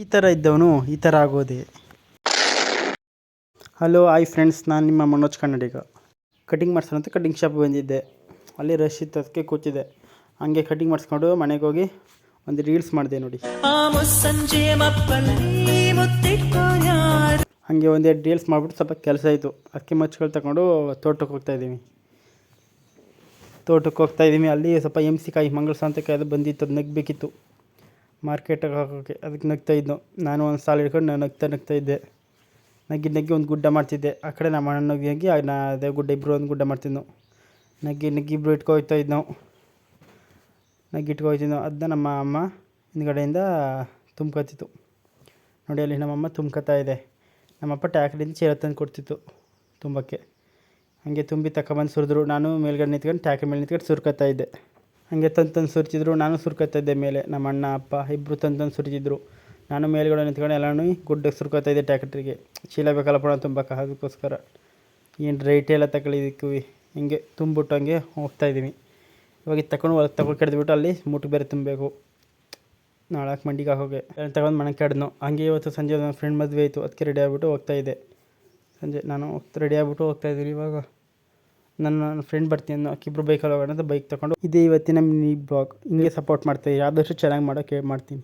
ಈ ಥರ ಇದ್ದವನು ಈ ಥರ ಆಗೋದೆ. ಹಲೋ ಹಾಯ್ ಫ್ರೆಂಡ್ಸ್, ನಾನು ನಿಮ್ಮ ಮನೋಜ್ ಕನ್ನಡಿಗ. ಕಟಿಂಗ್ ಮಾಡಿಸೋಣಂತ ಕಟಿಂಗ್ ಶಾಪ್ ಬಂದಿದ್ದೆ. ಅಲ್ಲಿ ರಶ್ ಇತ್ತು, ಅದಕ್ಕೆ ಕೂತಿದ್ದೆ. ಹಂಗೆ ಕಟಿಂಗ್ ಮಾಡಿಸ್ಕೊಂಡು ಮನೆಗೆ ಹೋಗಿ ಒಂದು ರೀಲ್ಸ್ ಮಾಡಿದೆ ನೋಡಿ. ಹಾಗೆ ಒಂದೆರಡು ರೀಲ್ಸ್ ಮಾಡಿಬಿಟ್ಟು ಸ್ವಲ್ಪ ಕೆಲಸ ಆಯಿತು. ಅದಕ್ಕೆ ಮಚ್ಗಳು ತಗೊಂಡು ತೋಟಕ್ಕೆ ಹೋಗ್ತಾಯಿದ್ದೀವಿ. ಅಲ್ಲಿ ಸ್ವಲ್ಪ ಕಾಯಿ ಮಂಗಳ ಸೌತೆಕಾಯಿ ಅದು ಬಂದಿತ್ತು, ಅದು ನಗಬೇಕಿತ್ತು ಮಾರ್ಕೆಟಿಗೆ ಹಾಕೋಕ್ಕೆ. ಅದಕ್ಕೆ ನಗ್ತಾಯಿದ್ನು. ನಾನು ಒಂದು ಸಾಲು ಹಿಡ್ಕೊಂಡು ನಾನು ನಗ್ತಾ ಇದ್ದೆ. ನಗ್ಗಿ ಒಂದು ಗುಡ್ಡ ಮಾಡ್ತಿದ್ದೆ. ಆ ಕಡೆ ನಮ್ಮ ಅಣ್ಣ ನಗ್ಗಿ ಅದೇ ಗುಡ್ಡ ಇಬ್ಬರು ಒಂದು ಗುಡ್ಡ ಮಾಡ್ತಿದ್ನು. ನಗ್ಗಿ ಇಬ್ಬರು ಇಟ್ಕೊಯ್ತಾಯಿದ್ದು ನಾವು. ಇಟ್ಕೊಯ್ತಿದ್ವು. ಅದನ್ನ ನಮ್ಮ ಅಮ್ಮ ಹಿಂದ್ಗಡೆಯಿಂದ ತುಂಬ್ಕೊತಿತ್ತು ನೋಡಿ. ಅಲ್ಲಿ ನಮ್ಮಮ್ಮ ತುಂಬ್ಕೊತಾ ಇದೆ. ನಮ್ಮಪ್ಪ ಟ್ಯಾಕ್ರಿಂದ ಚೀಲ ತಂದು ಕೊಡ್ತಿತ್ತು ತುಂಬಕ್ಕೆ. ಹಾಗೆ ತುಂಬಿ ತಗೊಬಂದು ಸುರಿದ್ರು. ನಾನು ಮೇಲ್ಗಡೆ ನಿಂತ್ಕೊಂಡು ಟ್ಯಾಕ್ರಿ ಮೇಲೆ ನಿಂತ್ಕೊಂಡು ಸುರ್ಕೊತಾ ಇದ್ದೆ. ಹಾಗೆ ತಂದು ಸುರಿತಿದ್ರು, ನಾನು ಸುರ್ಕೊತಾ ಇದ್ದೆ ಮೇಲೆ. ನಮ್ಮ ಅಣ್ಣ ಅಪ್ಪ ಇಬ್ಬರು ತಂದು ಸುರಿತಿದ್ರು. ನಾನು ಮೇಲ್ಗಡೆ ನಿಂತ್ಕೊಂಡು ಎಲ್ಲನೂ ಗುಡ್ಡಕ್ಕೆ ಸುರ್ಕೊತಾ ಇದ್ದೆ. ಟ್ಯಾಕ್ಟ್ರಿಗೆ ಚೀಲ ಬೇಕಲ್ಲಪ್ಪ ತುಂಬಕ್ಕೆ, ಅದಕ್ಕೋಸ್ಕರ ಏನು ರೇಟ್ ಎಲ್ಲ ತಗೊಳ್ಳಿದ್ದಕ್ಕೂ ಹಿಂಗೆ ತುಂಬಿಬಿಟ್ಟು ಹಂಗೆ ಹೋಗ್ತಾಯಿದ್ದೀವಿ. ಇವಾಗ ತಗೊಂಡು ಹೊರಗೆ ತಗೊಂಡು ಕೆಡ್ದುಬಿಟ್ಟು ಅಲ್ಲಿ ಮುಟ್ಟು ಬೇರೆ ತುಂಬಬೇಕು. ನಾಳಕ್ಕೆ ಮಂಡಿಗೆ ಹಾಕೋಗೆ ತಗೊಂಡು ಮನೆಗೆ ಕೆಡ್ದು. ಹಂಗೆ ಇವತ್ತು ಸಂಜೆ ನನ್ನ ಫ್ರೆಂಡ್ ಮದುವೆ ಆಯಿತು, ಅದಕ್ಕೆ ರೆಡಿ ಆಗಿಬಿಟ್ಟು ಹೋಗ್ತಾಯಿದ್ದೆ. ಸಂಜೆ ನಾನು ರೆಡಿ ಆಗಿಬಿಟ್ಟು ಹೋಗ್ತಾಯಿದ್ದೀನಿ. ಇವಾಗ ನನ್ನ ಫ್ರೆಂಡ್ ಬರ್ತೀನಿ ಅನ್ನೋ ಇಬ್ಬರು ಬೈಕಲ್ಲಿ ಹೋಗೋಣ ಅಂತ ಬೈಕ್ ತೊಗೊಂಡು. ಇದೇ ಇವತ್ತಿನ ಮಿನಿ ಬ್ಲಾಗ್. ಹಿಂಗೆ ಸಪೋರ್ಟ್ ಮಾಡ್ತಾಯಿದ್ದೀನಿ. ಆದಷ್ಟು ಚೆನ್ನಾಗಿ ಮಾಡೋಕ್ಕೆ ಮಾಡ್ತೀನಿ.